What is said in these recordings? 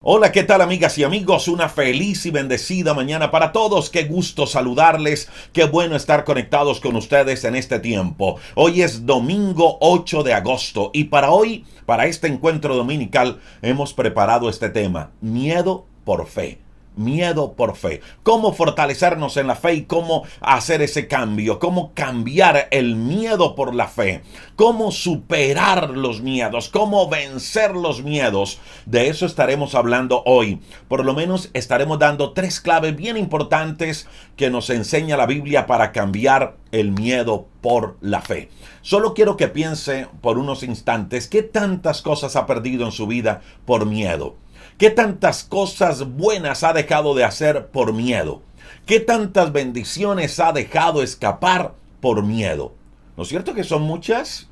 Hola, ¿qué tal amigas y amigos? Una feliz y bendecida mañana para todos. Qué gusto saludarles. Qué bueno estar conectados con ustedes en este tiempo. Hoy es domingo 8 de agosto y para hoy, para este encuentro dominical, hemos preparado este tema: miedo por fe. Miedo por fe. Cómo fortalecernos en la fe y cómo hacer ese cambio. Cómo cambiar el miedo por la fe. Cómo superar los miedos. Cómo vencer los miedos. De eso estaremos hablando hoy. Por lo menos estaremos dando tres claves bien importantes que nos enseña la Biblia para cambiar el miedo por la fe. Solo quiero que piense por unos instantes qué tantas cosas ha perdido en su vida por miedo. ¿Qué tantas cosas buenas ha dejado de hacer por miedo? ¿Qué tantas bendiciones ha dejado escapar por miedo? ¿No es cierto que son muchas?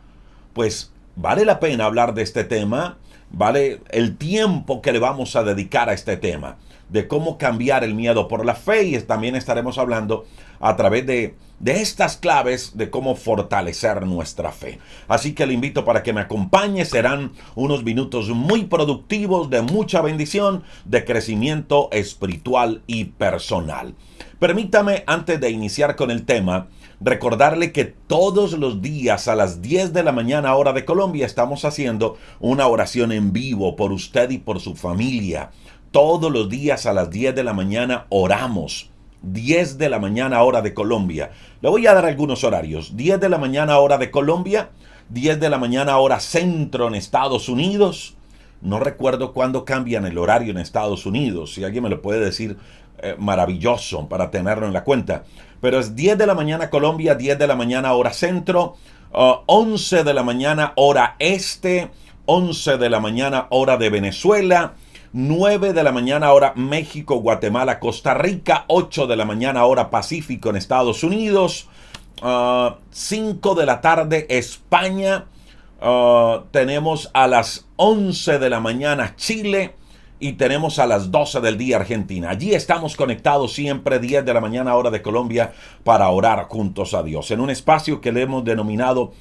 Pues vale la pena hablar de este tema, vale el tiempo que le vamos a dedicar a este tema, de cómo cambiar el miedo por la fe, y también estaremos hablando a través de estas claves de cómo fortalecer nuestra fe. Así que le invito para que me acompañe. Serán unos minutos muy productivos, de mucha bendición, de crecimiento espiritual y personal. Permítame, antes de iniciar con el tema, recordarle que todos los días a las 10 de la mañana hora de Colombia estamos haciendo una oración en vivo por usted y por su familia. Todos los días a las 10 de la mañana oramos. 10 de la mañana hora de Colombia. Le voy a dar algunos horarios. 10 de la mañana hora de Colombia, 10 de la mañana hora centro en Estados Unidos. No recuerdo cuándo cambian el horario en Estados Unidos. Si alguien me lo puede decir, maravilloso para tenerlo en la cuenta. Pero es 10 de la mañana Colombia, 10 de la mañana hora centro, 11 de la mañana hora este, 11 de la mañana hora de Venezuela, 9 de la mañana hora México, Guatemala, Costa Rica, 8 de la mañana hora Pacífico en Estados Unidos, 5 de la tarde España, tenemos a las 11 de la mañana Chile y tenemos a las 12 del día Argentina. Allí estamos conectados siempre 10 de la mañana hora de Colombia para orar juntos a Dios en un espacio que le hemos denominado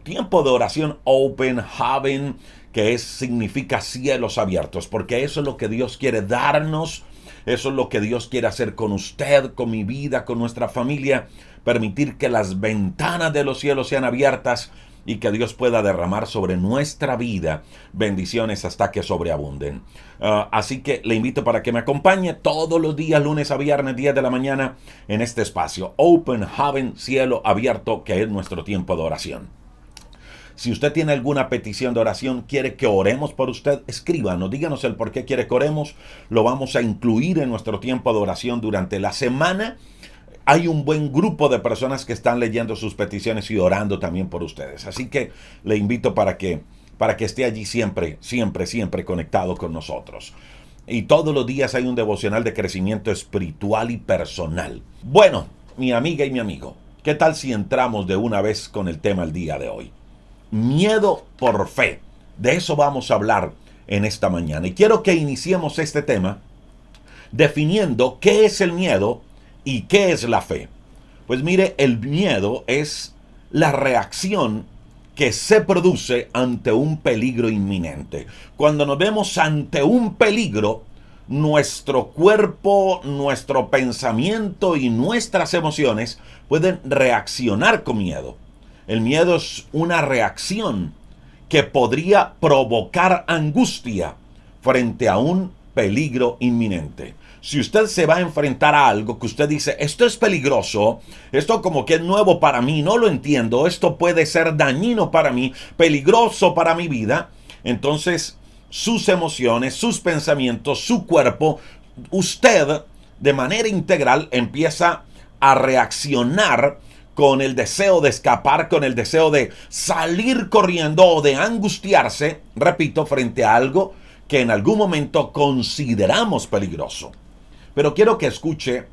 tiempo de oración Open Heaven, que significa cielos abiertos, porque eso es lo que Dios quiere darnos, eso es lo que Dios quiere hacer con usted, con mi vida, con nuestra familia, permitir que las ventanas de los cielos sean abiertas y que Dios pueda derramar sobre nuestra vida bendiciones hasta que sobreabunden. Así que le invito para que me acompañe todos los días, lunes a viernes, 10 de la mañana, en este espacio Open Heaven, cielo abierto, que es nuestro tiempo de oración. Si usted tiene alguna petición de oración, quiere que oremos por usted, escríbanos, díganos el por qué quiere que oremos. Lo vamos a incluir en nuestro tiempo de oración durante la semana. Hay un buen grupo de personas que están leyendo sus peticiones y orando también por ustedes. Así que le invito para que esté allí siempre conectado con nosotros. Y todos los días hay un devocional de crecimiento espiritual y personal. Bueno, mi amiga y mi amigo, ¿qué tal si entramos de una vez con el tema el día de hoy? Miedo por fe. De eso vamos a hablar en esta mañana. Y quiero que iniciemos este tema definiendo qué es el miedo y qué es la fe. Pues mire, el miedo es la reacción que se produce ante un peligro inminente. Cuando nos vemos ante un peligro, nuestro cuerpo, nuestro pensamiento y nuestras emociones pueden reaccionar con miedo. El miedo es una reacción que podría provocar angustia frente a un peligro inminente. Si usted se va a enfrentar a algo que usted dice, esto es peligroso, esto como que es nuevo para mí, no lo entiendo, esto puede ser dañino para mí, peligroso para mi vida, entonces sus emociones, sus pensamientos, su cuerpo, usted de manera integral empieza a reaccionar con el deseo de escapar, con el deseo de salir corriendo o de angustiarse, repito, frente a algo que en algún momento consideramos peligroso. Pero quiero que escuche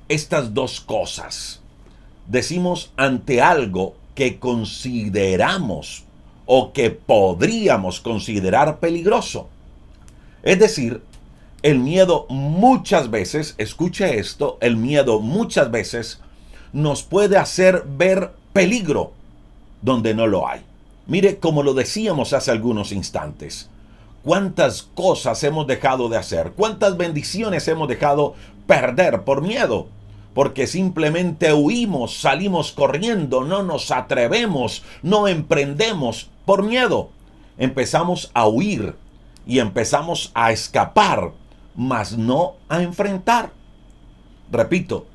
estas dos cosas. Decimos ante algo que consideramos o que podríamos considerar peligroso. Es decir, el miedo muchas veces, escuche esto, el miedo muchas veces nos puede hacer ver peligro donde no lo hay. Mire, como lo decíamos hace algunos instantes, ¿Cuántas cosas hemos dejado de hacer? ¿Cuántas bendiciones hemos dejado perder por miedo? Porque simplemente huimos, salimos corriendo, no nos atrevemos, no emprendemos por miedo. Empezamos a huir y empezamos a escapar, mas no a enfrentar. Repito,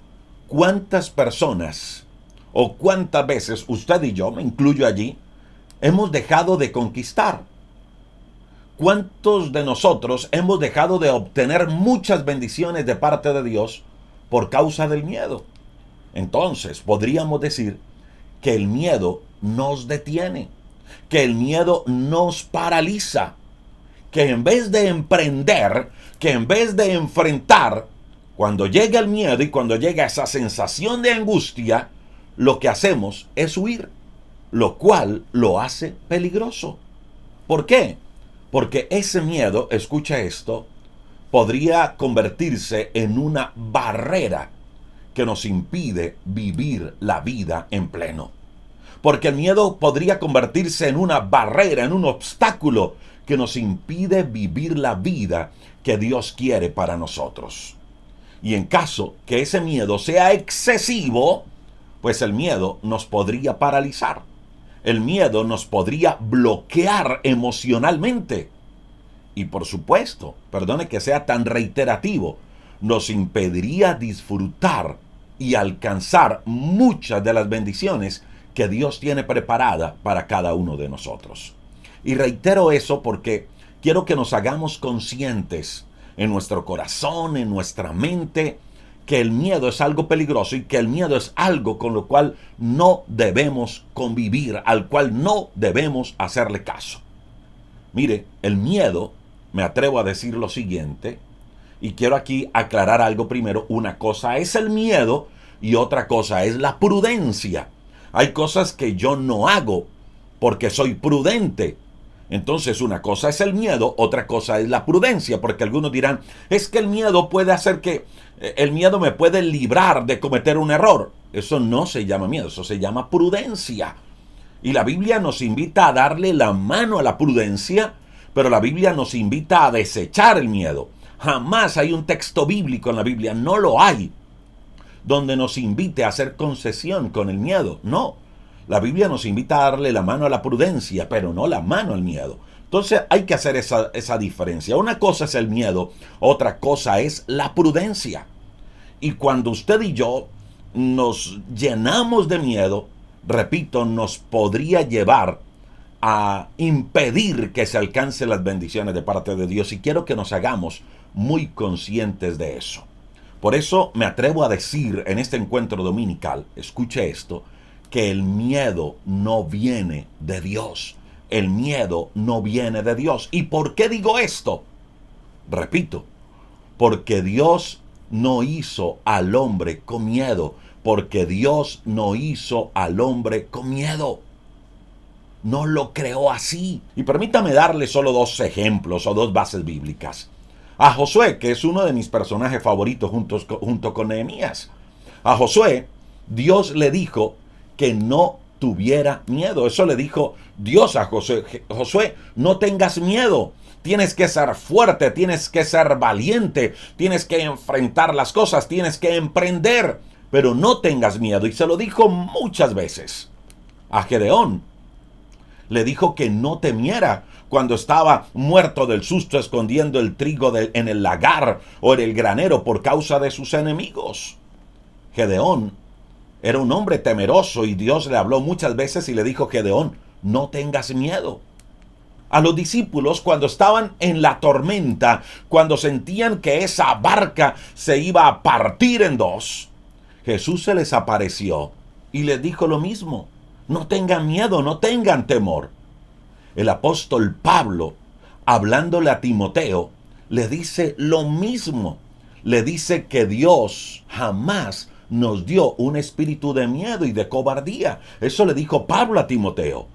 ¿cuántas personas o cuántas veces usted y yo, me incluyo allí, hemos dejado de conquistar? ¿Cuántos de nosotros hemos dejado de obtener muchas bendiciones de parte de Dios por causa del miedo? Entonces, podríamos decir que el miedo nos detiene, que el miedo nos paraliza, que en vez de emprender, que en vez de enfrentar, cuando llega el miedo y cuando llega esa sensación de angustia, lo que hacemos es huir, lo cual lo hace peligroso. ¿Por qué? Porque ese miedo, escucha esto, podría convertirse en una barrera que nos impide vivir la vida en pleno. Porque el miedo podría convertirse en una barrera, en un obstáculo que nos impide vivir la vida que Dios quiere para nosotros. Y en caso que ese miedo sea excesivo, pues el miedo nos podría paralizar. El miedo nos podría bloquear emocionalmente. Y por supuesto, perdone que sea tan reiterativo, nos impediría disfrutar y alcanzar muchas de las bendiciones que Dios tiene preparada para cada uno de nosotros. Y reitero eso porque quiero que nos hagamos conscientes en nuestro corazón, en nuestra mente, que el miedo es algo peligroso y que el miedo es algo con lo cual no debemos convivir, al cual no debemos hacerle caso. Mire, el miedo, me atrevo a decir lo siguiente, y quiero aquí aclarar algo primero. Una cosa es el miedo y otra cosa es la prudencia. Hay cosas que yo no hago porque soy prudente. Entonces una cosa es el miedo, otra cosa es la prudencia, porque algunos dirán, es que el miedo puede hacer que, el miedo me puede librar de cometer un error. Eso no se llama miedo, eso se llama prudencia. Y la Biblia nos invita a darle la mano a la prudencia, pero la Biblia nos invita a desechar el miedo. Jamás hay un texto bíblico en la Biblia, no lo hay, donde nos invite a hacer concesión con el miedo. No, la Biblia nos invita a darle la mano a la prudencia, pero no la mano al miedo. Entonces hay que hacer esa diferencia. Una cosa es el miedo, otra cosa es la prudencia. Y cuando usted y yo nos llenamos de miedo, repito, nos podría llevar a impedir que se alcancen las bendiciones de parte de Dios. Y quiero que nos hagamos muy conscientes de eso. Por eso me atrevo a decir en este encuentro dominical, escuche esto, que el miedo no viene de Dios. El miedo no viene de Dios. ¿Y por qué digo esto? Repito, porque Dios no hizo al hombre con miedo. Porque Dios no hizo al hombre con miedo. No lo creó así. Y permítame darle solo dos ejemplos o dos bases bíblicas. A Josué, que es uno de mis personajes favoritos junto con Nehemías. A Josué, Dios le dijo que no tuviera miedo. Eso le dijo Dios a Josué. Josué, no tengas miedo. Tienes que ser fuerte, tienes que ser valiente, tienes que enfrentar las cosas, tienes que emprender. Pero no tengas miedo. Y se lo dijo muchas veces. A Gedeón le dijo que no temiera cuando estaba muerto del susto escondiendo el trigo en el lagar o en el granero por causa de sus enemigos. Gedeón era un hombre temeroso y Dios le habló muchas veces y le dijo, Gedeón, no tengas miedo. A los discípulos, cuando estaban en la tormenta, cuando sentían que esa barca se iba a partir en dos, Jesús se les apareció y les dijo lo mismo. No tengan miedo, no tengan temor. El apóstol Pablo, hablándole a Timoteo, le dice lo mismo. Le dice que Dios jamás nos dio un espíritu de miedo y de cobardía. Eso le dijo Pablo a Timoteo.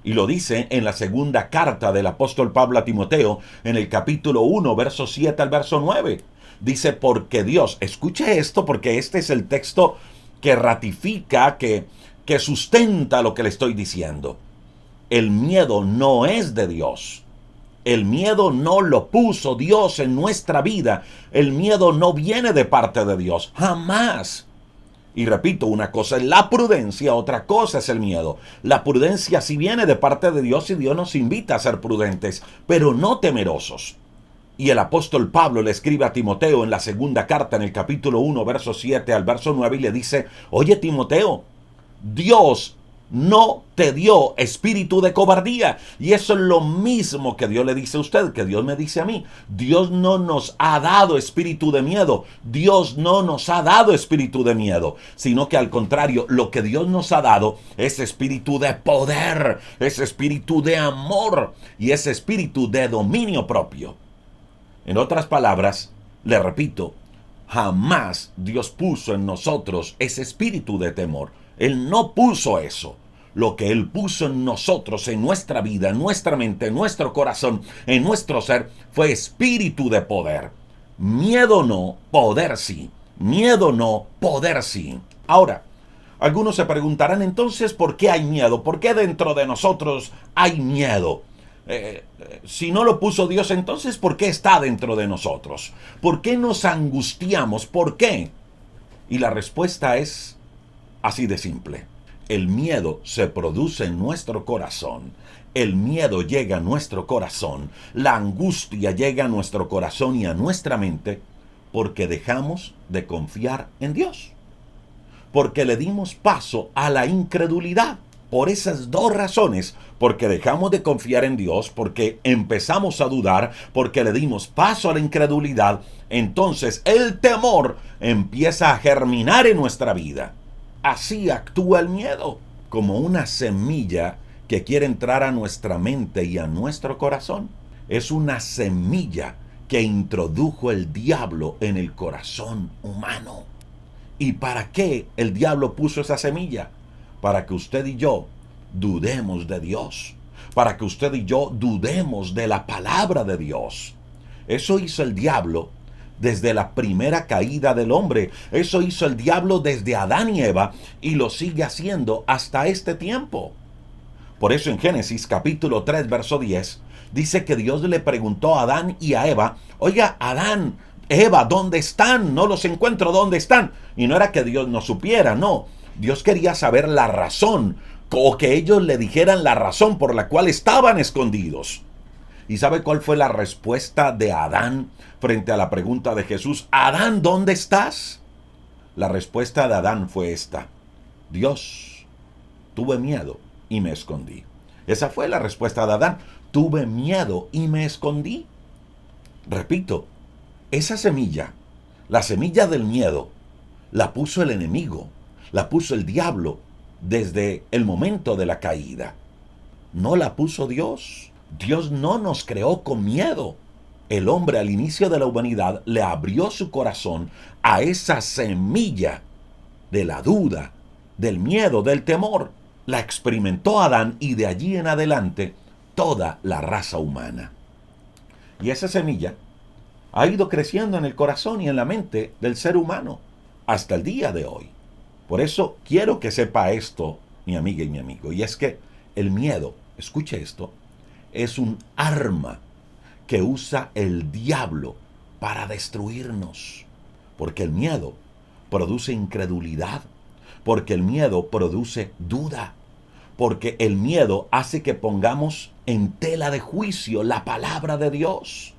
Y lo dice en la segunda carta del apóstol Pablo a Timoteo, en el capítulo 1, verso 7 al verso 9. Dice, porque Dios, escuche esto porque este es el texto que ratifica, que sustenta lo que le estoy diciendo. El miedo no es de Dios. El miedo no lo puso Dios en nuestra vida. El miedo no viene de parte de Dios, jamás. Y repito, una cosa es la prudencia, otra cosa es el miedo. La prudencia sí viene de parte de Dios y Dios nos invita a ser prudentes, pero no temerosos. Y el apóstol Pablo le escribe a Timoteo en la segunda carta, en el capítulo 1, verso 7 al verso 9, y le dice: oye, Timoteo, Dios no te dio espíritu de cobardía. Y eso es lo mismo que Dios le dice a usted, que Dios me dice a mí. Dios no nos ha dado espíritu de miedo. Dios no nos ha dado espíritu de miedo, sino que al contrario, lo que Dios nos ha dado es espíritu de poder, es espíritu de amor y es espíritu de dominio propio. En otras palabras, le repito, jamás Dios puso en nosotros ese espíritu de temor. Él no puso eso. Lo que Él puso en nosotros, en nuestra vida, en nuestra mente, en nuestro corazón, en nuestro ser, fue espíritu de poder. Miedo no, poder sí. Miedo no, poder sí. Ahora, algunos se preguntarán entonces, ¿por qué hay miedo? ¿Por qué dentro de nosotros hay miedo? Si no lo puso Dios, entonces ¿por qué está dentro de nosotros? ¿Por qué nos angustiamos? ¿Por qué? Y la respuesta es así de simple. El miedo se produce en nuestro corazón. El miedo llega a nuestro corazón. La angustia llega a nuestro corazón y a nuestra mente porque dejamos de confiar en Dios. Porque le dimos paso a la incredulidad. Por esas dos razones, porque dejamos de confiar en Dios, porque empezamos a dudar, porque le dimos paso a la incredulidad, entonces el temor empieza a germinar en nuestra vida. Así actúa el miedo, como una semilla que quiere entrar a nuestra mente y a nuestro corazón. Es una semilla que introdujo el diablo en el corazón humano. ¿Y para qué el diablo puso esa semilla? Para que usted y yo dudemos de Dios, para que usted y yo dudemos de la palabra de Dios. Eso hizo el diablo desde la primera caída del hombre. Eso hizo el diablo desde Adán y Eva y lo sigue haciendo hasta este tiempo. Por eso en Génesis capítulo 3, verso 10, dice que Dios le preguntó a Adán y a Eva: oiga, Adán, Eva, ¿dónde están? No los encuentro, ¿dónde están? Y no era que Dios no supiera, no. Dios quería saber la razón, o que ellos le dijeran la razón por la cual estaban escondidos. ¿Y sabe cuál fue la respuesta de Adán frente a la pregunta de Jesús? Adán, ¿dónde estás? La respuesta de Adán fue esta: Dios, tuve miedo y me escondí. Esa fue la respuesta de Adán. Tuve miedo y me escondí. Repito, esa semilla, la semilla del miedo, la puso el enemigo, la puso el diablo desde el momento de la caída. No la puso Dios. Dios no nos creó con miedo. El hombre al inicio de la humanidad le abrió su corazón a esa semilla de la duda, del miedo, del temor. La experimentó Adán y de allí en adelante toda la raza humana. Y esa semilla ha ido creciendo en el corazón y en la mente del ser humano hasta el día de hoy. Por eso quiero que sepa esto, mi amiga y mi amigo, y es que el miedo, escuche esto, es un arma que usa el diablo para destruirnos. Porque el miedo produce incredulidad, porque el miedo produce duda, porque el miedo hace que pongamos en tela de juicio la palabra de Dios,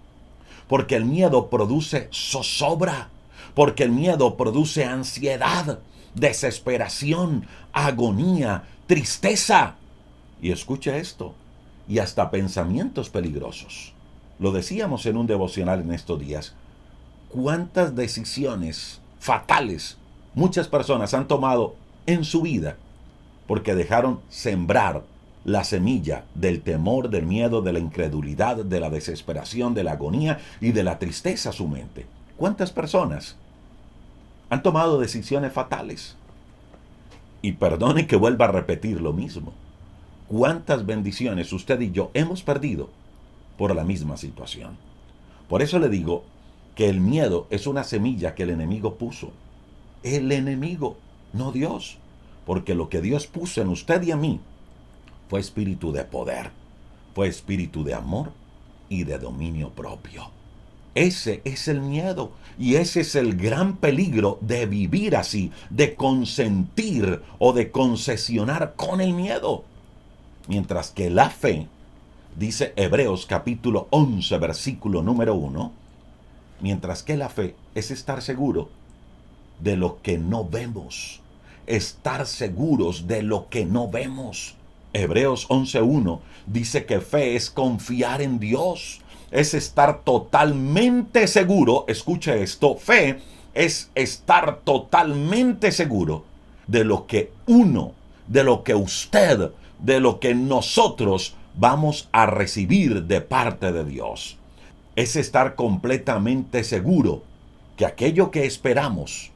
porque el miedo produce zozobra, porque el miedo produce ansiedad, desesperación, agonía, tristeza. Y escuche esto, y hasta pensamientos peligrosos. Lo decíamos en un devocional en estos días. ¿Cuántas decisiones fatales muchas personas han tomado en su vida porque dejaron sembrar la semilla del temor, del miedo, de la incredulidad, de la desesperación, de la agonía y de la tristeza a su mente? ¿Cuántas personas han tomado decisiones fatales? Y perdone que vuelva a repetir lo mismo. ¿Cuántas bendiciones usted y yo hemos perdido por la misma situación? Por eso le digo que el miedo es una semilla que el enemigo puso. El enemigo, no Dios. Porque lo que Dios puso en usted y en mí fue espíritu de poder, fue espíritu de amor y de dominio propio. Ese es el miedo y ese es el gran peligro de vivir así, de consentir o de concesionar con el miedo. Mientras que la fe, dice Hebreos capítulo 11, versículo número 1, mientras que la fe es estar seguro de lo que no vemos, estar seguros de lo que no vemos. Hebreos 11:1 dice que fe es confiar en Dios, es estar totalmente seguro, escuche esto, fe es estar totalmente seguro de lo que uno, de lo que usted, de lo que nosotros vamos a recibir de parte de Dios. Es estar completamente seguro que aquello que esperamos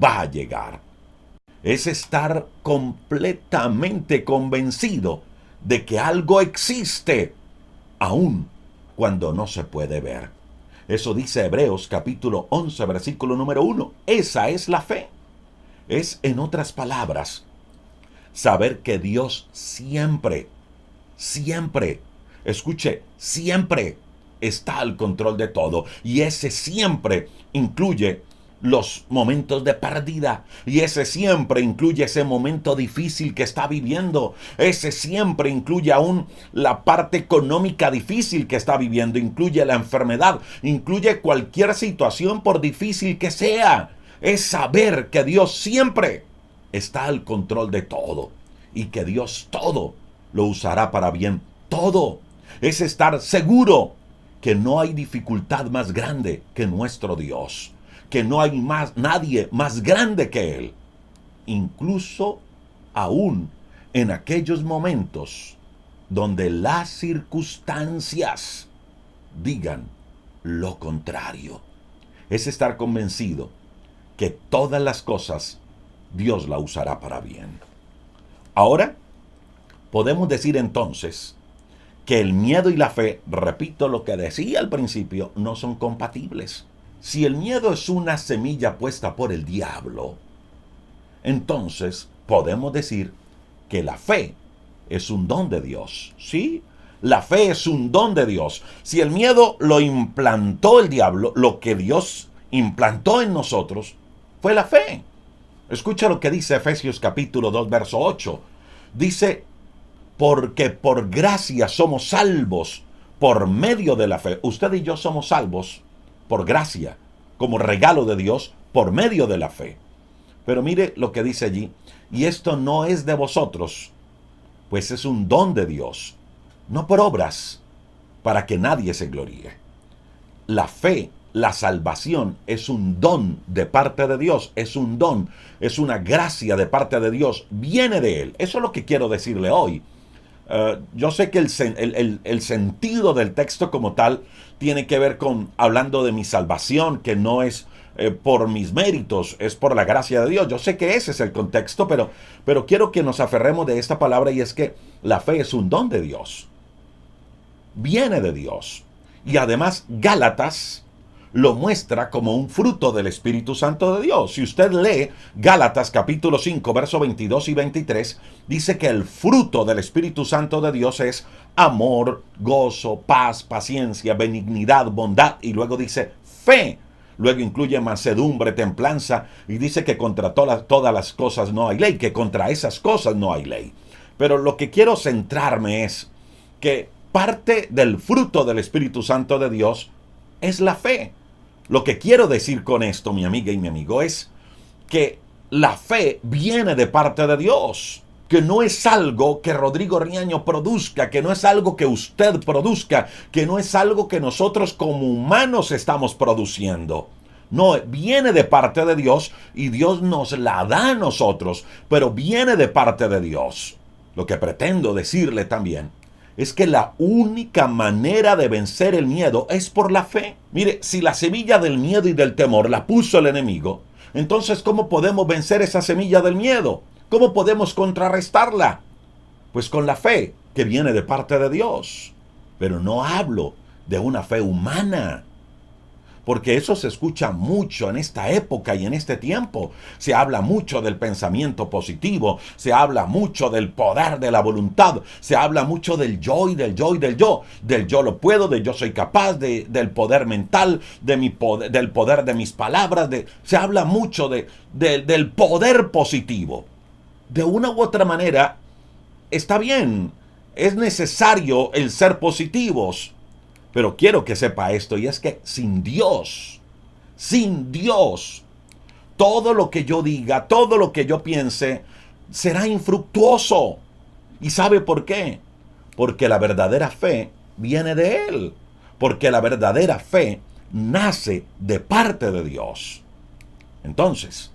va a llegar. Es estar completamente convencido de que algo existe, aun cuando no se puede ver. Eso dice Hebreos capítulo 11, versículo número 1. Esa es la fe. Es, en otras palabras, saber que Dios siempre, escuche, siempre está al control de todo. Y ese siempre incluye los momentos de pérdida. Y ese siempre incluye ese momento difícil que está viviendo. Ese siempre incluye aún la parte económica difícil que está viviendo. Incluye la enfermedad. Incluye cualquier situación por difícil que sea. Es saber que Dios siempre está al control de todo. Y que Dios todo lo usará para bien. Todo. Es estar seguro que no hay dificultad más grande que nuestro Dios. Que no hay nadie más grande que Él. Incluso aún en aquellos momentos donde las circunstancias digan lo contrario. Es estar convencido que todas las cosas Dios la usará para bien. Ahora, podemos decir entonces que el miedo y la fe, repito lo que decía al principio, no son compatibles. Si el miedo es una semilla puesta por el diablo, entonces podemos decir que la fe es un don de Dios. ¿Sí? La fe es un don de Dios. Si el miedo lo implantó el diablo, lo que Dios implantó en nosotros fue la fe. Escucha lo que dice Efesios capítulo 2, verso 8. Dice, porque por gracia somos salvos por medio de la fe. Usted y yo somos salvos por gracia, como regalo de Dios, por medio de la fe. Pero mire lo que dice allí, y esto no es de vosotros, pues es un don de Dios, no por obras, para que nadie se gloríe. La fe, la salvación, es un don de parte de Dios, es un don, es una gracia de parte de Dios, viene de Él. Eso es lo que quiero decirle hoy. Yo sé que el sentido del texto como tal tiene que ver con hablando de mi salvación, que no es por mis méritos, es por la gracia de Dios. Yo sé que ese es el contexto, pero quiero que nos aferremos de esta palabra, y es que la fe es un don de Dios. Viene de Dios. Y además Gálatas lo muestra como un fruto del Espíritu Santo de Dios. Si usted lee Gálatas capítulo 5, versos 22 y 23, dice que el fruto del Espíritu Santo de Dios es amor, gozo, paz, paciencia, benignidad, bondad, y luego dice fe. Luego incluye mansedumbre, templanza, y dice que contra todas las cosas no hay ley, que contra esas cosas no hay ley. Pero lo que quiero centrarme es que parte del fruto del Espíritu Santo de Dios es la fe. Lo que quiero decir con esto, mi amiga y mi amigo, es que la fe viene de parte de Dios. Que no es algo que Rodrigo Riaño produzca, que no es algo que usted produzca, que no es algo que nosotros como humanos estamos produciendo. No, viene de parte de Dios y Dios nos la da a nosotros, pero viene de parte de Dios. Lo que pretendo decirle también es que la única manera de vencer el miedo es por la fe. Mire, si la semilla del miedo y del temor la puso el enemigo, entonces ¿cómo podemos vencer esa semilla del miedo? ¿Cómo podemos contrarrestarla? Pues con la fe que viene de parte de Dios. Pero no hablo de una fe humana. porque eso se escucha mucho en esta época y en este tiempo. Se habla mucho del pensamiento positivo, se habla mucho del poder de la voluntad, se habla mucho del yo y del yo y del yo, del yo lo puedo, del yo soy capaz, del poder mental, del poder de mis palabras, se habla mucho del poder positivo. De una u otra manera, está bien, es necesario el ser positivos, pero quiero que sepa esto, y es que sin Dios, todo lo que yo diga, todo lo que yo piense, será infructuoso. ¿Y sabe por qué? Porque la verdadera fe viene de Él. Porque la verdadera fe nace de parte de Dios. Entonces,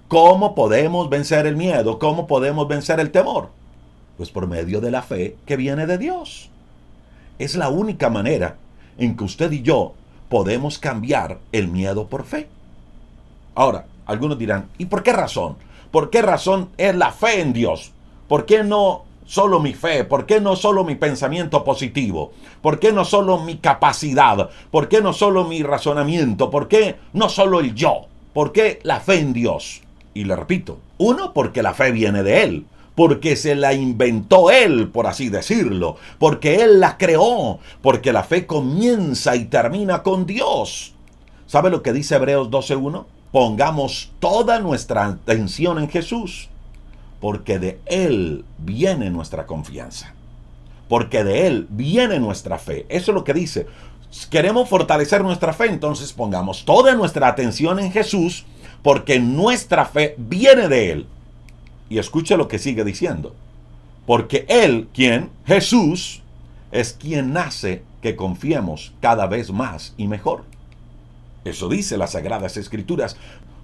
¿cómo podemos vencer el miedo? ¿Cómo podemos vencer el temor? Pues por medio de la fe que viene de Dios. Es la única manera en que usted y yo podemos cambiar el miedo por fe. Ahora, algunos dirán, ¿y por qué razón? ¿Por qué razón es la fe en Dios? ¿Por qué no solo mi fe? ¿Por qué no solo mi pensamiento positivo? ¿Por qué no solo mi capacidad? ¿Por qué no solo mi razonamiento? ¿Por qué no solo el yo? ¿Por qué la fe en Dios? Y le repito, uno, porque la fe viene de Él. Porque se la inventó Él, por así decirlo, porque Él la creó, porque la fe comienza y termina con Dios. ¿Sabe lo que dice Hebreos 12:1? Pongamos toda nuestra atención en Jesús, porque de Él viene nuestra confianza, porque de Él viene nuestra fe. Eso es lo que dice. Queremos fortalecer nuestra fe, entonces pongamos toda nuestra atención en Jesús, porque nuestra fe viene de Él. Y escuche lo que sigue diciendo. Porque Él, ¿quién? Jesús, es quien hace que confiemos cada vez más y mejor. Eso dice las Sagradas Escrituras.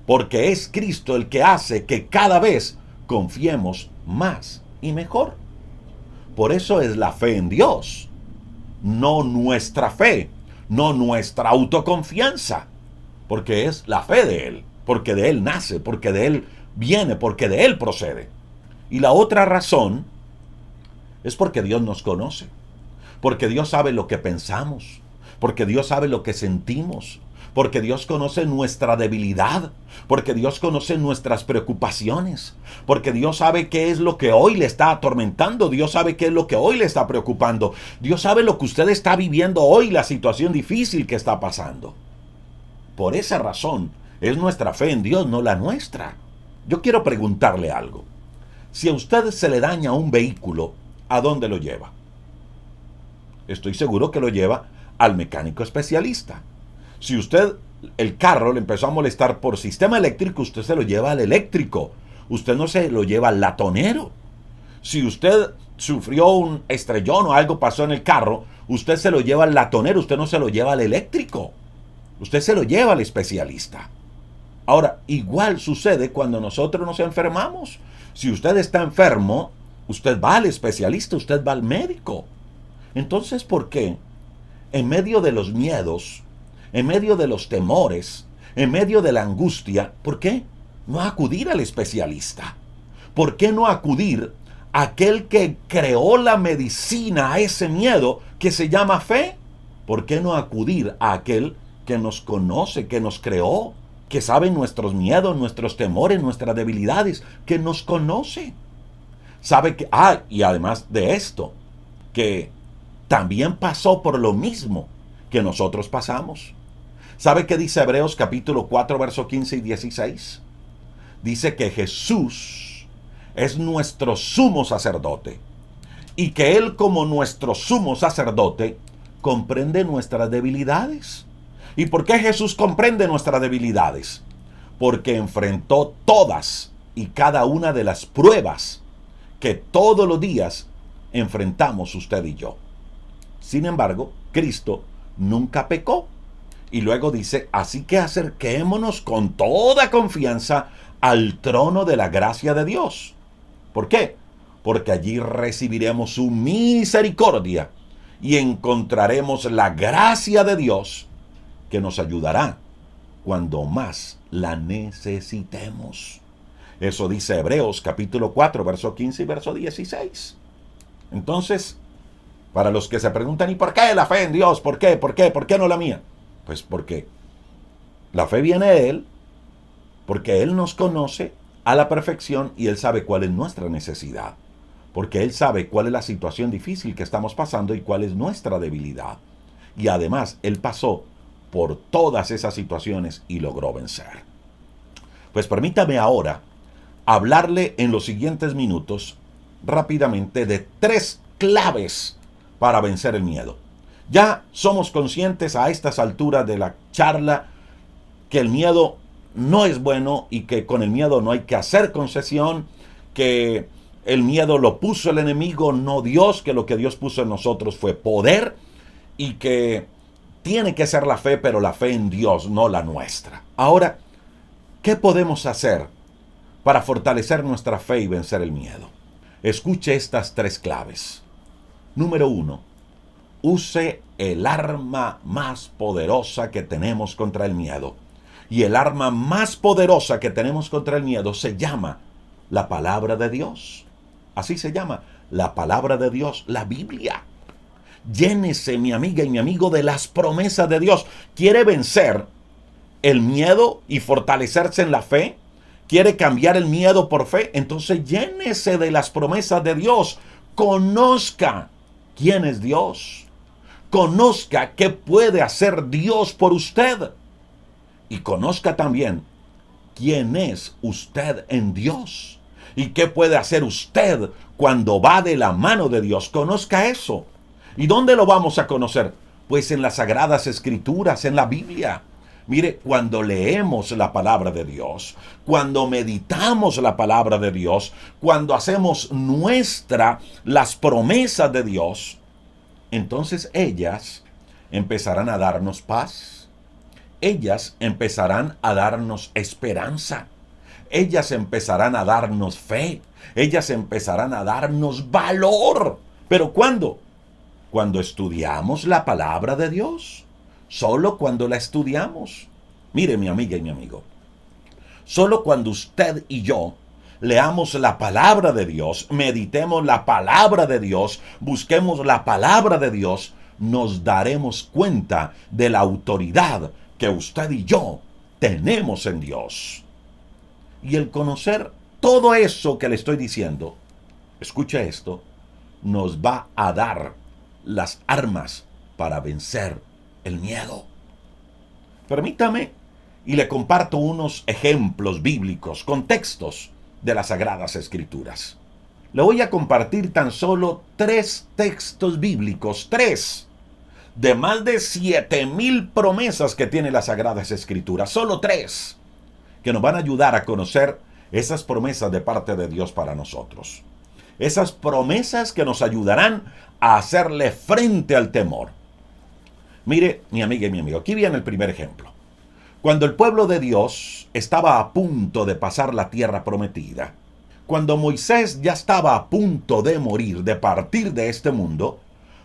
Porque es Cristo el que hace que cada vez confiemos más y mejor. Por eso es la fe en Dios. No nuestra fe, no nuestra autoconfianza. Porque es la fe de Él. Porque de Él nace, porque de Él viene, porque de Él procede. Y la otra razón es porque Dios nos conoce, porque Dios sabe lo que pensamos, porque Dios sabe lo que sentimos, porque Dios conoce nuestra debilidad, porque Dios conoce nuestras preocupaciones, porque Dios sabe qué es lo que hoy le está atormentando, Dios sabe qué es lo que hoy le está preocupando, Dios sabe lo que usted está viviendo hoy, la situación difícil que está pasando. Por esa razón es nuestra fe en Dios, no la nuestra. Yo quiero preguntarle algo. Si a usted se le daña un vehículo, ¿a dónde lo lleva? Estoy seguro que lo lleva al mecánico especialista. Si usted, el carro le empezó a molestar por sistema eléctrico, usted se lo lleva al eléctrico. Usted no se lo lleva al latonero. Si usted sufrió un estrellón o algo pasó en el carro, usted se lo lleva al latonero, usted no se lo lleva al eléctrico. Usted se lo lleva al especialista. Ahora, igual sucede cuando nosotros nos enfermamos. Si usted está enfermo, usted va al especialista, usted va al médico. Entonces, ¿por qué en medio de los miedos, en medio de los temores, en medio de la angustia, por qué no acudir al especialista? ¿Por qué no acudir a aquel que creó la medicina a ese miedo que se llama fe? ¿Por qué no acudir a aquel que nos conoce, que nos creó, que sabe nuestros miedos, nuestros temores, nuestras debilidades, que nos conoce? Sabe que, y además de esto, que también pasó por lo mismo que nosotros pasamos. ¿Sabe qué dice Hebreos capítulo 4, versos 15 y 16? Dice que Jesús es nuestro sumo sacerdote y que Él, como nuestro sumo sacerdote, comprende nuestras debilidades. ¿Y por qué Jesús comprende nuestras debilidades? Porque enfrentó todas y cada una de las pruebas que todos los días enfrentamos usted y yo. Sin embargo, Cristo nunca pecó. Y luego dice, así que acerquémonos con toda confianza al trono de la gracia de Dios. ¿Por qué? Porque allí recibiremos su misericordia y encontraremos la gracia de Dios que nos ayudará cuando más la necesitemos. Eso dice Hebreos capítulo 4, verso 15 y verso 16. Entonces, para los que se preguntan, ¿y por qué la fe en Dios? ¿Por qué? ¿Por qué? ¿Por qué no la mía? Pues porque La fe viene de Él porque Él nos conoce a la perfección y Él sabe cuál es nuestra necesidad. Porque Él sabe cuál es la situación difícil que estamos pasando y cuál es nuestra debilidad. Y además, Él pasó por todas esas situaciones y logró vencer. Pues permítame ahora hablarle en los siguientes minutos rápidamente de 3 claves para vencer el miedo. Ya somos conscientes a estas alturas de la charla que el miedo no es bueno y que con el miedo no hay que hacer concesión, que el miedo lo puso el enemigo, no Dios, que lo que Dios puso en nosotros fue poder y que tiene que ser la fe, pero la fe en Dios, no la nuestra. Ahora, ¿qué podemos hacer para fortalecer nuestra fe y vencer el miedo? Escuche estas 3 claves. Número 1. Use el arma más poderosa que tenemos contra el miedo. Y el arma más poderosa que tenemos contra el miedo se llama la palabra de Dios. Así se llama, la palabra de Dios, la Biblia. Llénese, mi amiga y mi amigo, de las promesas de Dios. ¿Quiere vencer el miedo y fortalecerse en la fe? ¿Quiere cambiar el miedo por fe? Entonces llénese de las promesas de Dios. Conozca quién es Dios. Conozca qué puede hacer Dios por usted. Y conozca también quién es usted en Dios. Y qué puede hacer usted cuando va de la mano de Dios. Conozca eso. ¿Y dónde lo vamos a conocer? Pues en las Sagradas Escrituras, en la Biblia. Mire, cuando leemos la palabra de Dios, cuando meditamos la palabra de Dios, cuando hacemos nuestra las promesas de Dios, entonces ellas empezarán a darnos paz. Ellas empezarán a darnos esperanza. Ellas empezarán a darnos fe. Ellas empezarán a darnos valor. ¿Pero cuándo? Cuando estudiamos la palabra de Dios. Solo cuando la estudiamos. Mire, mi amiga y mi amigo. Solo cuando usted y yo leamos la palabra de Dios, meditemos la palabra de Dios, busquemos la palabra de Dios, nos daremos cuenta de la autoridad que usted y yo tenemos en Dios. Y el conocer todo eso que le estoy diciendo, escuche esto, nos va a dar las armas para vencer el miedo. Permítame y le comparto unos ejemplos bíblicos, contextos de las Sagradas Escrituras. Le voy a compartir tan solo 3 textos bíblicos, 3, de más de 7,000 promesas que tiene las Sagradas Escrituras, solo 3, que nos van a ayudar a conocer esas promesas de parte de Dios para nosotros. Esas promesas que nos ayudarán a hacerle frente al temor. Mire, mi amiga y mi amigo, aquí viene el primer ejemplo. Cuando el pueblo de Dios estaba a punto de pasar la tierra prometida, cuando Moisés ya estaba a punto de morir, de partir de este mundo,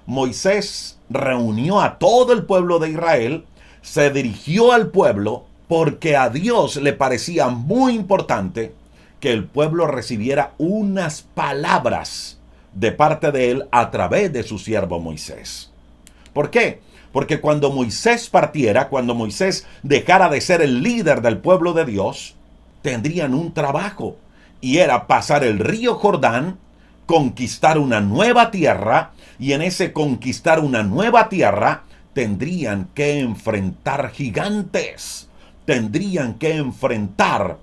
Moisés reunió a todo el pueblo de Israel, se dirigió al pueblo porque a Dios le parecía muy importante que el pueblo recibiera unas palabras de parte de él a través de su siervo Moisés. ¿Por qué? Porque cuando Moisés partiera, cuando Moisés dejara de ser el líder del pueblo de Dios, tendrían un trabajo, y era pasar el río Jordán, conquistar una nueva tierra, y en ese conquistar una nueva tierra tendrían que enfrentar gigantes, tendrían que enfrentar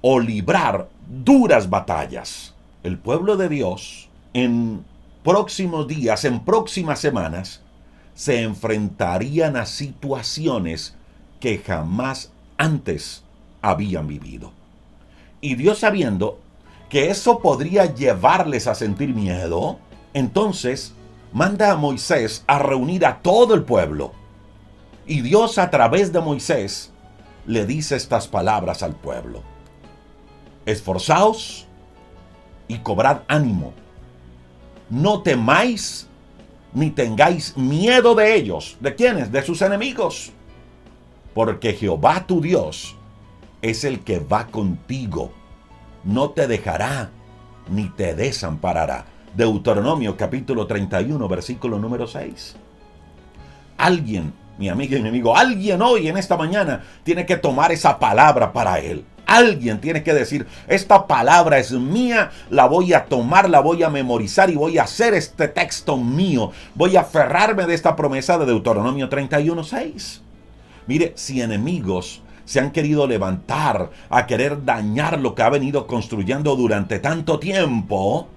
o librar duras batallas. El pueblo de Dios en próximos días, en próximas semanas, se enfrentarían a situaciones que jamás antes habían vivido. Y Dios, sabiendo que eso podría llevarles a sentir miedo, entonces manda a Moisés a reunir a todo el pueblo. Y Dios, a través de Moisés, le dice estas palabras al pueblo: esforzaos y cobrad ánimo. No temáis ni tengáis miedo de ellos. ¿De quiénes? De sus enemigos. Porque Jehová tu Dios es el que va contigo. No te dejará ni te desamparará. Deuteronomio capítulo 31, versículo número 6. Alguien mi amiga y mi amigo, alguien hoy en esta mañana tiene que tomar esa palabra para él. Alguien tiene que decir, esta palabra es mía, la voy a tomar, la voy a memorizar y voy a hacer este texto mío. Voy a aferrarme de esta promesa de Deuteronomio 31:6. Mire, si enemigos se han querido levantar a querer dañar lo que ha venido construyendo durante tanto tiempo,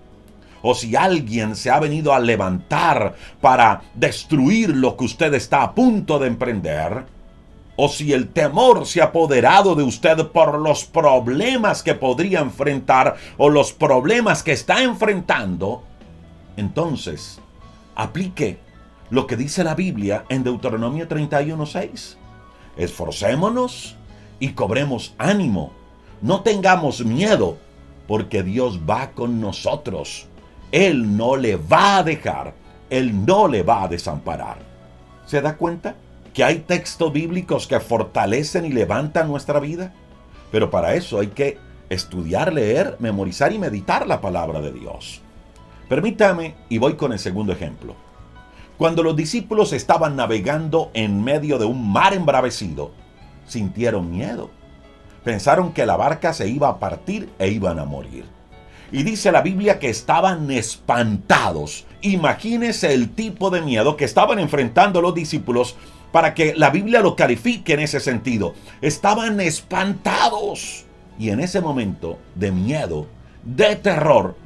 o si alguien se ha venido a levantar para destruir lo que usted está a punto de emprender, o si el temor se ha apoderado de usted por los problemas que podría enfrentar o los problemas que está enfrentando, entonces aplique lo que dice la Biblia en Deuteronomio 31:6. Esforcémonos y cobremos ánimo. No tengamos miedo, porque Dios va con nosotros. Él no le va a dejar, Él no le va a desamparar. ¿Se da cuenta que hay textos bíblicos que fortalecen y levantan nuestra vida? Pero para eso hay que estudiar, leer, memorizar y meditar la palabra de Dios. Permítame, y voy con el segundo ejemplo. Cuando los discípulos estaban navegando en medio de un mar embravecido, sintieron miedo. Pensaron que la barca se iba a partir e iban a morir. Y dice la Biblia que estaban espantados. Imagínese el tipo de miedo que estaban enfrentando los discípulos para que la Biblia lo califique en ese sentido. Estaban espantados. Y en ese momento de miedo, de terror,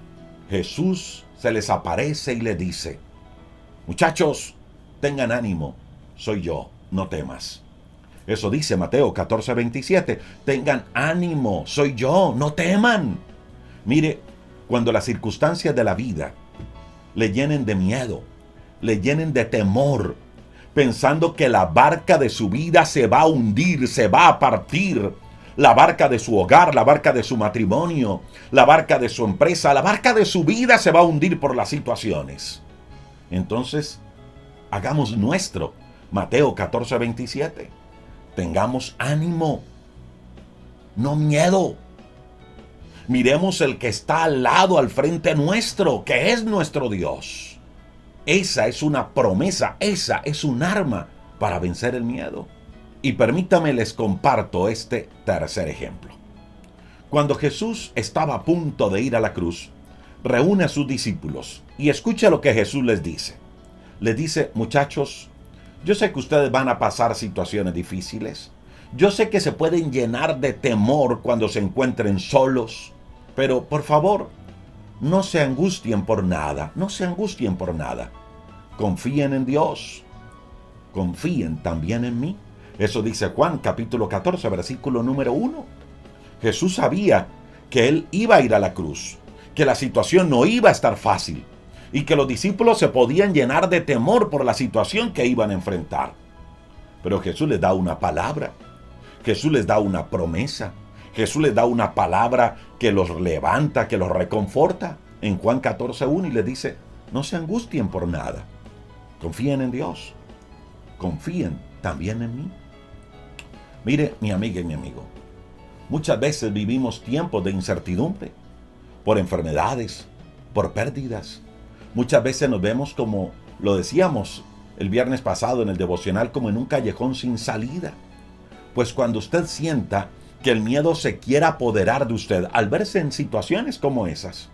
Jesús se les aparece y les dice, muchachos, tengan ánimo, soy yo, no temas. Eso dice Mateo 14:27. Tengan ánimo, soy yo, no teman. Mire, cuando las circunstancias de la vida le llenen de miedo, le llenen de temor, pensando que la barca de su vida se va a hundir, se va a partir, la barca de su hogar, la barca de su matrimonio, la barca de su empresa, la barca de su vida se va a hundir por las situaciones. Entonces, hagamos nuestro Mateo 14:27. Tengamos ánimo, no miedo. Miremos el que está al lado, al frente nuestro, que es nuestro Dios. Esa es una promesa, esa es un arma para vencer el miedo. Y permítame les comparto este tercer ejemplo. Cuando Jesús estaba a punto de ir a la cruz, reúne a sus discípulos y escucha lo que Jesús les dice. Les dice, muchachos, yo sé que ustedes van a pasar situaciones difíciles. Yo sé que se pueden llenar de temor cuando se encuentren solos. Pero por favor, no se angustien por nada. No se angustien por nada. Confíen en Dios. Confíen también en mí. Eso dice Juan capítulo 14, versículo número 1. Jesús sabía que Él iba a ir a la cruz, que la situación no iba a estar fácil y que los discípulos se podían llenar de temor por la situación que iban a enfrentar. Pero Jesús les da una palabra. Jesús les da una promesa. Jesús les da una palabra que los levanta, que los reconforta. En Juan 14:1 y les dice, no se angustien por nada. Confíen en Dios. Confíen también en mí. Mire, mi amiga y mi amigo, muchas veces vivimos tiempos de incertidumbre por enfermedades, por pérdidas. Muchas veces nos vemos, como lo decíamos el viernes pasado en el devocional, como en un callejón sin salida. Pues cuando usted sienta que el miedo se quiera apoderar de usted al verse en situaciones como esas,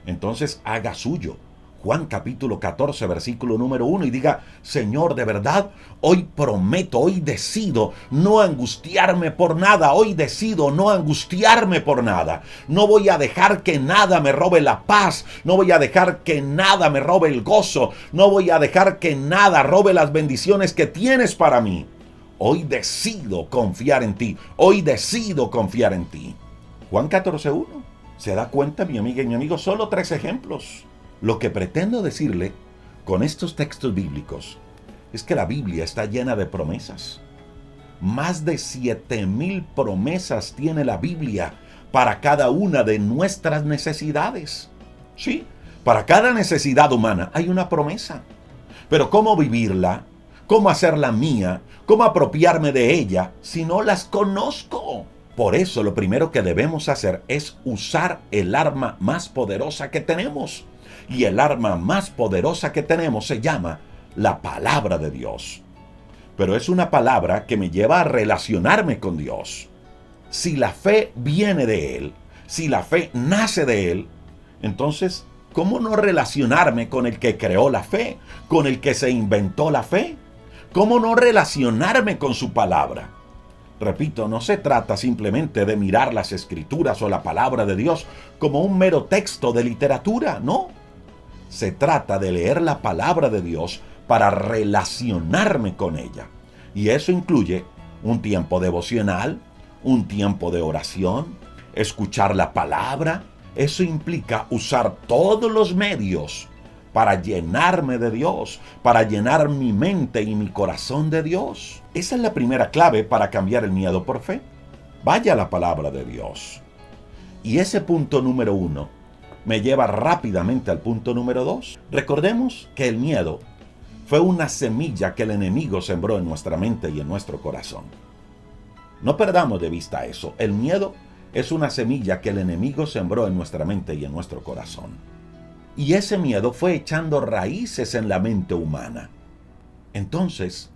entonces haga suyo Juan capítulo 14, versículo número 1 y diga, Señor, de verdad, hoy prometo, hoy decido no angustiarme por nada, hoy decido no angustiarme por nada. No voy a dejar que nada me robe la paz, no voy a dejar que nada me robe el gozo, no voy a dejar que nada robe las bendiciones que tienes para mí. Hoy decido confiar en ti, hoy decido confiar en ti. Juan 14, 1. ¿Se da cuenta, mi amiga y mi amigo? Solo 3 ejemplos. Lo que pretendo decirle con estos textos bíblicos es que la Biblia está llena de promesas. Más de 7,000 promesas tiene la Biblia para cada una de nuestras necesidades. Sí, para cada necesidad humana hay una promesa. Pero ¿cómo vivirla? ¿Cómo hacerla mía? ¿Cómo apropiarme de ella si no las conozco? Por eso lo primero que debemos hacer es usar el arma más poderosa que tenemos. Y el arma más poderosa que tenemos se llama la palabra de Dios. pero es una palabra que me lleva a relacionarme con Dios. Si la fe viene de Él, si la fe nace de Él, entonces, ¿cómo no relacionarme con el que creó la fe, con el que se inventó la fe? ¿Cómo no relacionarme con su palabra? Repito, no se trata simplemente de mirar las escrituras o la palabra de Dios como un mero texto de literatura, no. Se trata de leer la palabra de Dios para relacionarme con ella. Y eso incluye un tiempo devocional, un tiempo de oración, escuchar la palabra. Eso implica usar todos los medios para llenarme de Dios, para llenar mi mente y mi corazón de Dios. Esa es la primera clave para cambiar el miedo por fe. Vaya a la palabra de Dios. Y ese punto número 1 me lleva rápidamente al punto número 2. Recordemos que el miedo fue una semilla que el enemigo sembró en nuestra mente y en nuestro corazón. No perdamos de vista eso. El miedo es una semilla que el enemigo sembró en nuestra mente y en nuestro corazón. Y ese miedo fue echando raíces en la mente humana. Entonces,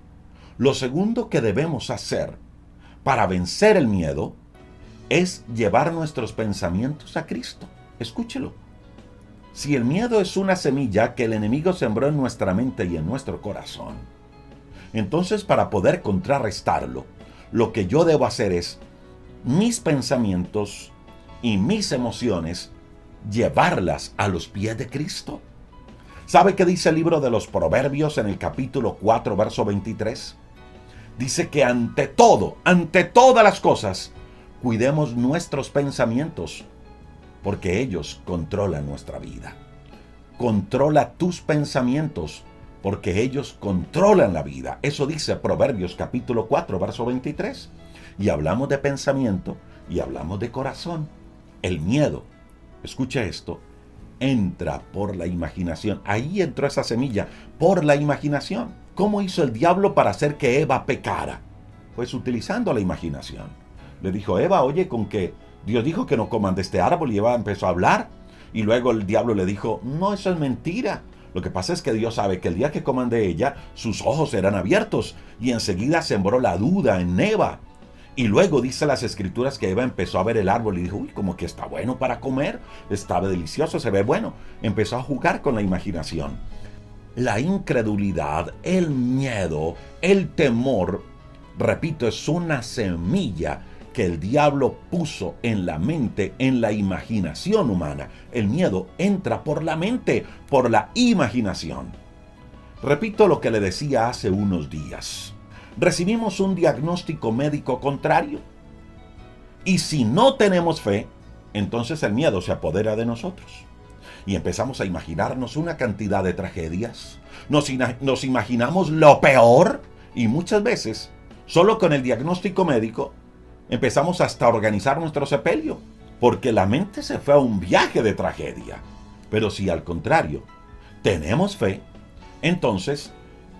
lo segundo que debemos hacer para vencer el miedo es llevar nuestros pensamientos a Cristo. Escúchelo. Si el miedo es una semilla que el enemigo sembró en nuestra mente y en nuestro corazón, entonces para poder contrarrestarlo, lo que yo debo hacer es mis pensamientos y mis emociones llevarlas a los pies de Cristo. ¿Sabe qué dice el libro de los Proverbios en el capítulo 4, verso 23? Dice que ante todas las cosas, cuidemos nuestros pensamientos, porque ellos controlan nuestra vida. Controla tus pensamientos, porque ellos controlan la vida. Eso dice Proverbios capítulo 4, verso 23. Y hablamos de pensamiento y hablamos de corazón. El miedo, escucha esto, entra por la imaginación. Ahí entró esa semilla, por la imaginación. ¿Cómo hizo el diablo para hacer que Eva pecara? Pues utilizando la imaginación. Le dijo, Eva, oye, con que Dios dijo que no coman de este árbol, y Eva empezó a hablar. Y luego el diablo le dijo, no, eso es mentira. Lo que pasa es que Dios sabe que el día que coman de ella, sus ojos serán abiertos. Y enseguida sembró la duda en Eva. Y luego dice las escrituras que Eva empezó a ver el árbol y dijo, uy, como que está bueno para comer, estaba delicioso, se ve bueno. Empezó a jugar con la imaginación. La incredulidad, el miedo, el temor, repito, es una semilla que el diablo puso en la mente, en la imaginación humana. El miedo entra por la mente, por la imaginación. Repito lo que le decía hace unos días. Recibimos un diagnóstico médico contrario. Y si no tenemos fe, entonces el miedo se apodera de nosotros. Y empezamos a imaginarnos una cantidad de tragedias. Nos imaginamos lo peor. Y muchas veces, solo con el diagnóstico médico, empezamos hasta a organizar nuestro sepelio. Porque la mente se fue a un viaje de tragedia. Pero si al contrario, tenemos fe, entonces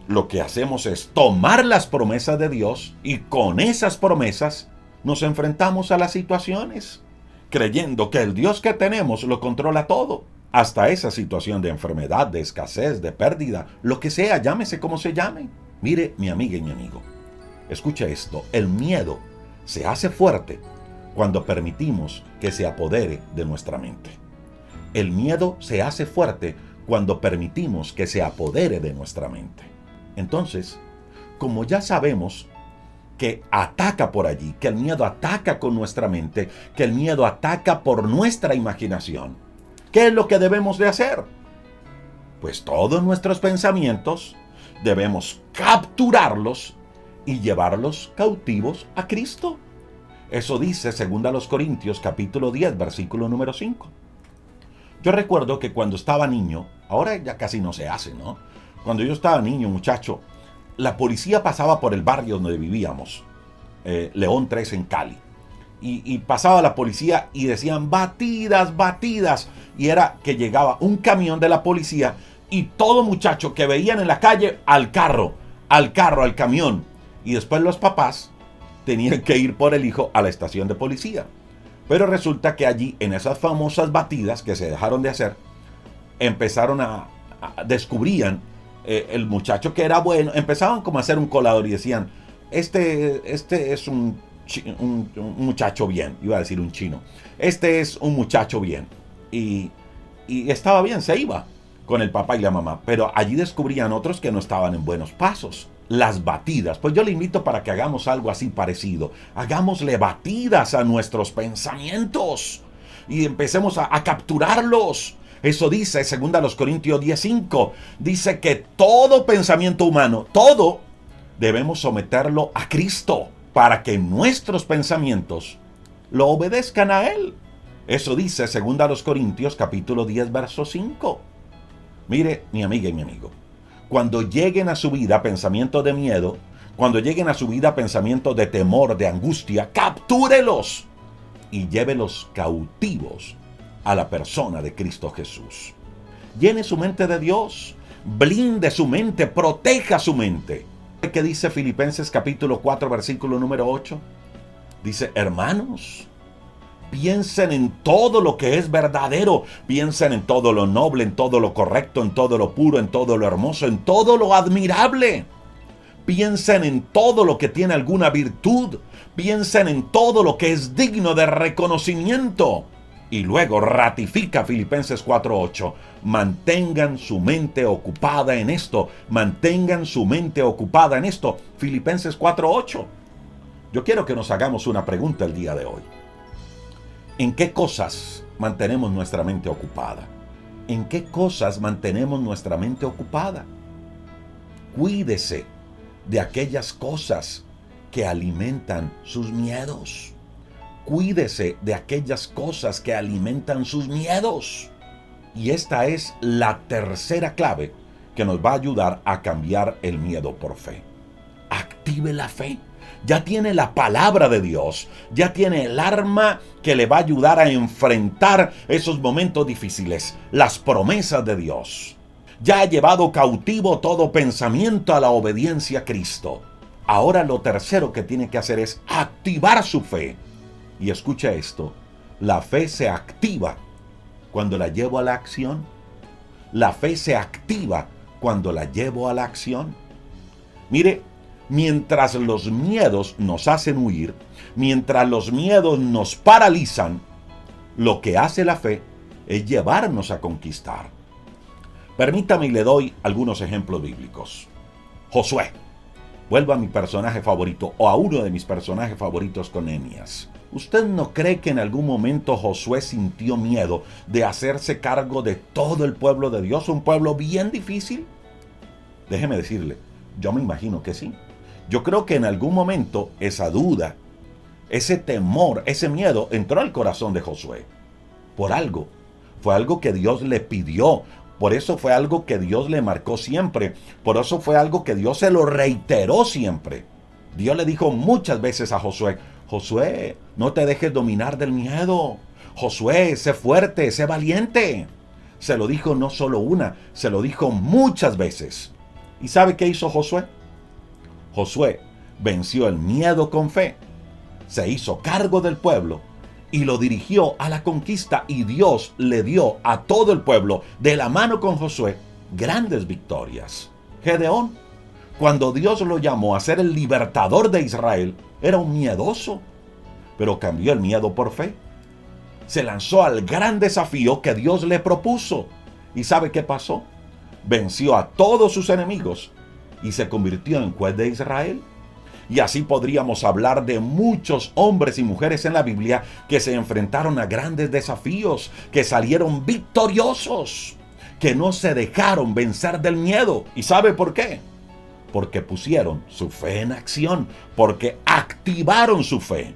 lo que hacemos es tomar las promesas de Dios y con esas promesas nos enfrentamos a las situaciones, creyendo que el Dios que tenemos lo controla todo, hasta esa situación de enfermedad, de escasez, de pérdida, lo que sea, llámese como se llame. Mire, mi amiga y mi amigo, escuche esto, el miedo se hace fuerte cuando permitimos que se apodere de nuestra mente. El miedo se hace fuerte cuando permitimos que se apodere de nuestra mente. Entonces, como ya sabemos que ataca por allí, que el miedo ataca con nuestra mente, que el miedo ataca por nuestra imaginación, ¿qué es lo que debemos de hacer? Pues todos nuestros pensamientos debemos capturarlos y llevarlos cautivos a Cristo. Eso dice 2 Corintios capítulo 10, versículo número 5. Yo recuerdo que cuando estaba niño, ahora ya casi no se hace, ¿no? Cuando yo estaba niño, muchacho, la policía pasaba por el barrio donde vivíamos, León 3 en Cali. Y pasaba la policía y decían, batidas, batidas. Y era que llegaba un camión de la policía y todo muchacho que veían en la calle, al carro, al camión. Y después los papás tenían que ir por el hijo a la estación de policía. Pero resulta que allí, en esas famosas batidas que se dejaron de hacer, descubrían el muchacho que era bueno, empezaban como a hacer un colador y decían, este es un muchacho bien, iba a decir un chino, este es un muchacho bien. Y estaba bien, se iba con el papá y la mamá, pero allí descubrían otros que no estaban en buenos pasos. Las batidas, pues yo le invito para que hagamos algo así parecido. Hagámosle batidas a nuestros pensamientos y empecemos a capturarlos. Eso dice 2 Corintios 10:5. Dice que todo pensamiento humano, todo, debemos someterlo a Cristo para que nuestros pensamientos lo obedezcan a Él. Eso dice 2 Corintios capítulo 10, verso 5. Mire, mi amiga y mi amigo, cuando lleguen a su vida pensamientos de miedo, cuando lleguen a su vida pensamientos de temor, de angustia, captúrelos y llévelos cautivos a la persona de Cristo Jesús. Llene su mente de Dios, blinde su mente, proteja su mente. ¿Qué dice Filipenses capítulo 4, versículo número 8? Dice, hermanos, piensen en todo lo que es verdadero, piensen en todo lo noble, en todo lo correcto, en todo lo puro, en todo lo hermoso, en todo lo admirable. Piensen en todo lo que tiene alguna virtud, piensen en todo lo que es digno de reconocimiento. Y luego ratifica Filipenses 4:8. Mantengan su mente ocupada en esto, mantengan su mente ocupada en esto. Filipenses 4:8. Yo quiero que nos hagamos una pregunta el día de hoy. ¿En qué cosas mantenemos nuestra mente ocupada? ¿En qué cosas mantenemos nuestra mente ocupada? Cuídese de aquellas cosas que alimentan sus miedos. Cuídese de aquellas cosas que alimentan sus miedos. Y esta es la tercera clave que nos va a ayudar a cambiar el miedo por fe. Active la fe. Ya tiene la palabra de Dios, ya tiene el arma que le va a ayudar a enfrentar esos momentos difíciles, las promesas de Dios. Ya ha llevado cautivo todo pensamiento a la obediencia a Cristo. Ahora lo tercero que tiene que hacer es activar su fe. Y escucha esto, la fe se activa cuando la llevo a la acción. La fe se activa cuando la llevo a la acción. Mire, mientras los miedos nos hacen huir, mientras los miedos nos paralizan, lo que hace la fe es llevarnos a conquistar. Permítame y le doy algunos ejemplos bíblicos. Josué. Vuelvo a mi personaje favorito, o a uno de mis personajes favoritos con Nehemías. ¿Usted no cree que en algún momento Josué sintió miedo de hacerse cargo de todo el pueblo de Dios? Un pueblo bien difícil. Déjeme decirle, yo me imagino que sí. Yo creo que en algún momento esa duda, ese temor, ese miedo entró al corazón de Josué. Por algo. Fue algo que Dios le pidió. Por eso fue algo que Dios le marcó siempre. Por eso fue algo que Dios se lo reiteró siempre. Dios le dijo muchas veces a Josué, Josué, no te dejes dominar del miedo. Josué, sé fuerte, sé valiente. Se lo dijo no solo una, se lo dijo muchas veces. ¿Y sabe qué hizo Josué? Josué venció el miedo con fe, se hizo cargo del pueblo y lo dirigió a la conquista, y Dios le dio a todo el pueblo, de la mano con Josué, grandes victorias. Gedeón, cuando Dios lo llamó a ser el libertador de Israel, era un miedoso, pero cambió el miedo por fe. Se lanzó al gran desafío que Dios le propuso. ¿Y sabe qué pasó? Venció a todos sus enemigos y se convirtió en juez de Israel. Y así podríamos hablar de muchos hombres y mujeres en la Biblia que se enfrentaron a grandes desafíos, que salieron victoriosos, que no se dejaron vencer del miedo. ¿Y sabe por qué? Porque pusieron su fe en acción, porque activaron su fe.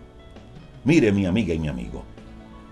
Mire, mi amiga y mi amigo,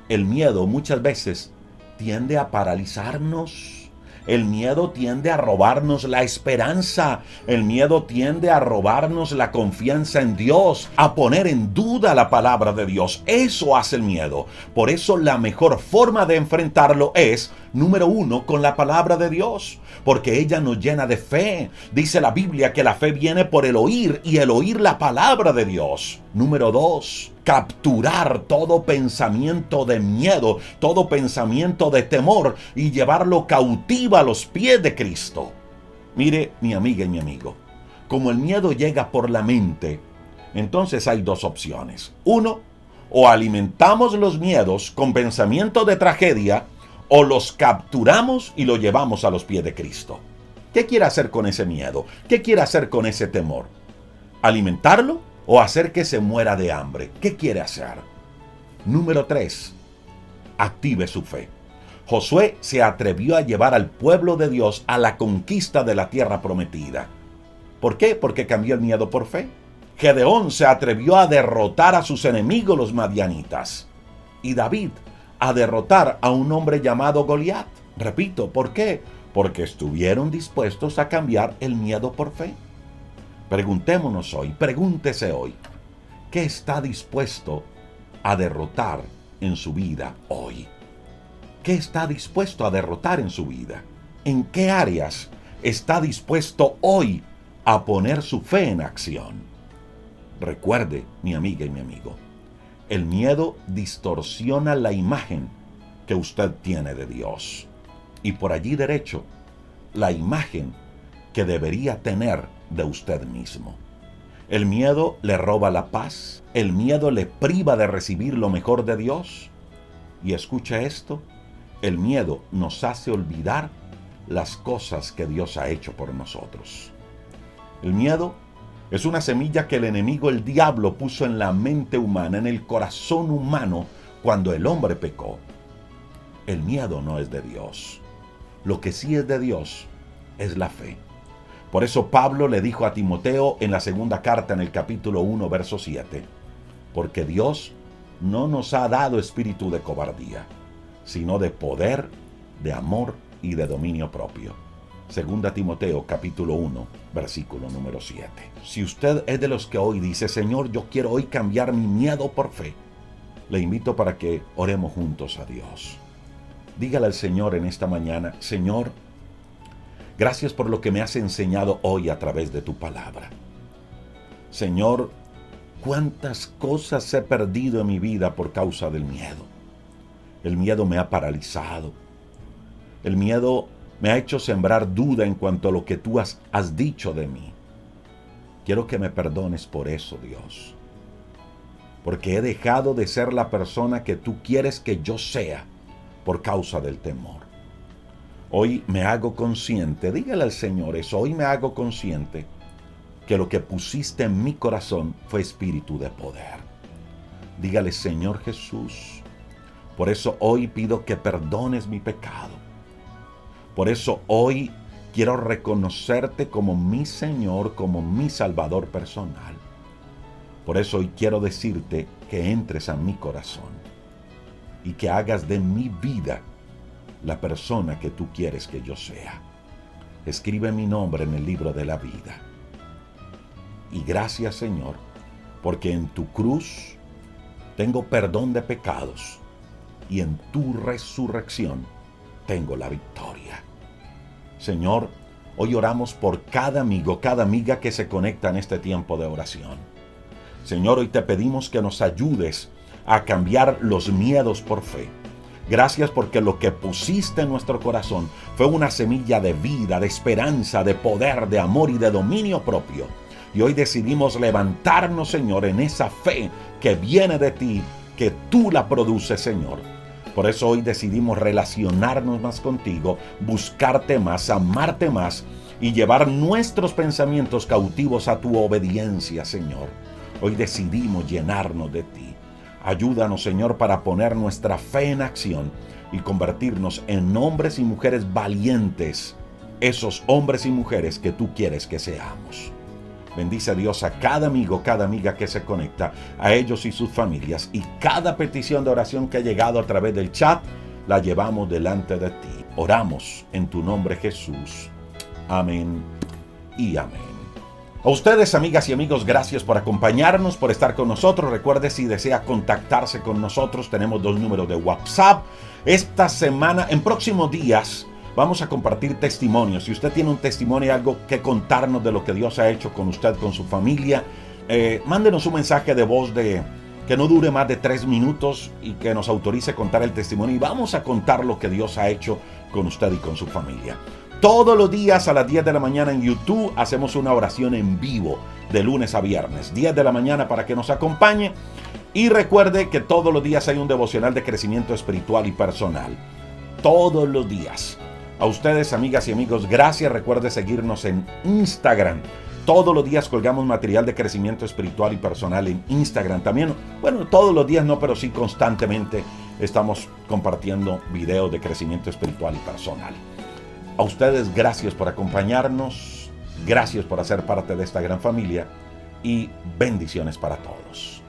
el miedo muchas veces tiende a paralizarnos. El miedo tiende a robarnos la esperanza. El miedo tiende a robarnos la confianza en Dios, a poner en duda la palabra de Dios. Eso hace el miedo. Por eso la mejor forma de enfrentarlo es, número uno, con la palabra de Dios, porque ella nos llena de fe. Dice la Biblia que la fe viene por el oír, y el oír la palabra de Dios. Número dos, capturar todo pensamiento de miedo, todo pensamiento de temor, y llevarlo cautivo a los pies de Cristo. Mire, mi amiga y mi amigo, como el miedo llega por la mente, entonces hay dos opciones. Uno, o alimentamos los miedos con pensamientos de tragedia, o los capturamos y los llevamos a los pies de Cristo. ¿Qué quiere hacer con ese miedo? ¿Qué quiere hacer con ese temor? ¿Alimentarlo o hacer que se muera de hambre? ¿Qué quiere hacer? Número 3. Active su fe. Josué se atrevió a llevar al pueblo de Dios a la conquista de la tierra prometida. ¿Por qué? Porque cambió el miedo por fe. Gedeón se atrevió a derrotar a sus enemigos los madianitas. Y David a derrotar a un hombre llamado Goliat. Repito, ¿por qué? Porque estuvieron dispuestos a cambiar el miedo por fe. Preguntémonos hoy, pregúntese hoy, ¿qué está dispuesto a derrotar en su vida hoy? ¿Qué está dispuesto a derrotar en su vida? ¿En qué áreas está dispuesto hoy a poner su fe en acción? Recuerde, mi amiga y mi amigo, el miedo distorsiona la imagen que usted tiene de Dios. Y por allí derecho, la imagen que debería tener de usted mismo. El miedo le roba la paz, el miedo le priva de recibir lo mejor de Dios. Y escucha esto, el miedo nos hace olvidar las cosas que Dios ha hecho por nosotros. El miedo es una semilla que el enemigo, el diablo, puso en la mente humana, en el corazón humano, cuando el hombre pecó. El miedo no es de Dios. Lo que sí es de Dios es la fe. Por eso Pablo le dijo a Timoteo en la segunda carta, en el capítulo 1, verso 7, porque Dios no nos ha dado espíritu de cobardía, sino de poder, de amor y de dominio propio. Segunda Timoteo, capítulo 1, versículo número 7. Si usted es de los que hoy dice, Señor, yo quiero hoy cambiar mi miedo por fe, le invito para que oremos juntos a Dios. Dígale al Señor en esta mañana, Señor, gracias por lo que me has enseñado hoy a través de tu palabra. Señor, cuántas cosas he perdido en mi vida por causa del miedo. El miedo me ha paralizado. El miedo me ha hecho sembrar duda en cuanto a lo que tú has dicho de mí. Quiero que me perdones por eso, Dios. Porque he dejado de ser la persona que tú quieres que yo sea por causa del temor. Hoy me hago consciente, dígale al Señor eso, hoy me hago consciente que lo que pusiste en mi corazón fue espíritu de poder. Dígale, Señor Jesús, por eso hoy pido que perdones mi pecado. Por eso hoy quiero reconocerte como mi Señor, como mi Salvador personal. Por eso hoy quiero decirte que entres a mi corazón y que hagas de mi vida la persona que tú quieres que yo sea. Escribe mi nombre en el libro de la vida. Y gracias, Señor, porque en tu cruz tengo perdón de pecados y en tu resurrección tengo la victoria. Señor, hoy oramos por cada amigo, cada amiga que se conecta en este tiempo de oración. Señor, hoy te pedimos que nos ayudes a cambiar los miedos por fe. Gracias porque lo que pusiste en nuestro corazón fue una semilla de vida, de esperanza, de poder, de amor y de dominio propio. Y hoy decidimos levantarnos, Señor, en esa fe que viene de ti, que tú la produces, Señor. Por eso hoy decidimos relacionarnos más contigo, buscarte más, amarte más y llevar nuestros pensamientos cautivos a tu obediencia, Señor. Hoy decidimos llenarnos de ti. Ayúdanos, Señor, para poner nuestra fe en acción y convertirnos en hombres y mujeres valientes, esos hombres y mujeres que tú quieres que seamos. Bendice a Dios a cada amigo, cada amiga que se conecta, a ellos y sus familias, y cada petición de oración que ha llegado a través del chat, la llevamos delante de ti. Oramos en tu nombre, Jesús. Amén y amén. A ustedes, amigas y amigos, gracias por acompañarnos, por estar con nosotros. Recuerde, si desea contactarse con nosotros, tenemos 2 números de WhatsApp. Esta semana, en próximos días, vamos a compartir testimonios. Si usted tiene un testimonio y algo que contarnos de lo que Dios ha hecho con usted, con su familia, mándenos un mensaje de voz que no dure más de 3 minutos y que nos autorice contar el testimonio. Y vamos a contar lo que Dios ha hecho con usted y con su familia. Todos los días a las 10 de la mañana en YouTube hacemos una oración en vivo de lunes a viernes, 10 de la mañana para que nos acompañe. Y recuerde que todos los días hay un devocional de crecimiento espiritual y personal. Todos los días. A ustedes, amigas y amigos, gracias. Recuerde seguirnos en Instagram. Todos los días colgamos material de crecimiento espiritual y personal en Instagram. También, bueno, todos los días no, pero sí constantemente estamos compartiendo videos de crecimiento espiritual y personal. A ustedes, gracias por acompañarnos. Gracias por hacer parte de esta gran familia. Y bendiciones para todos.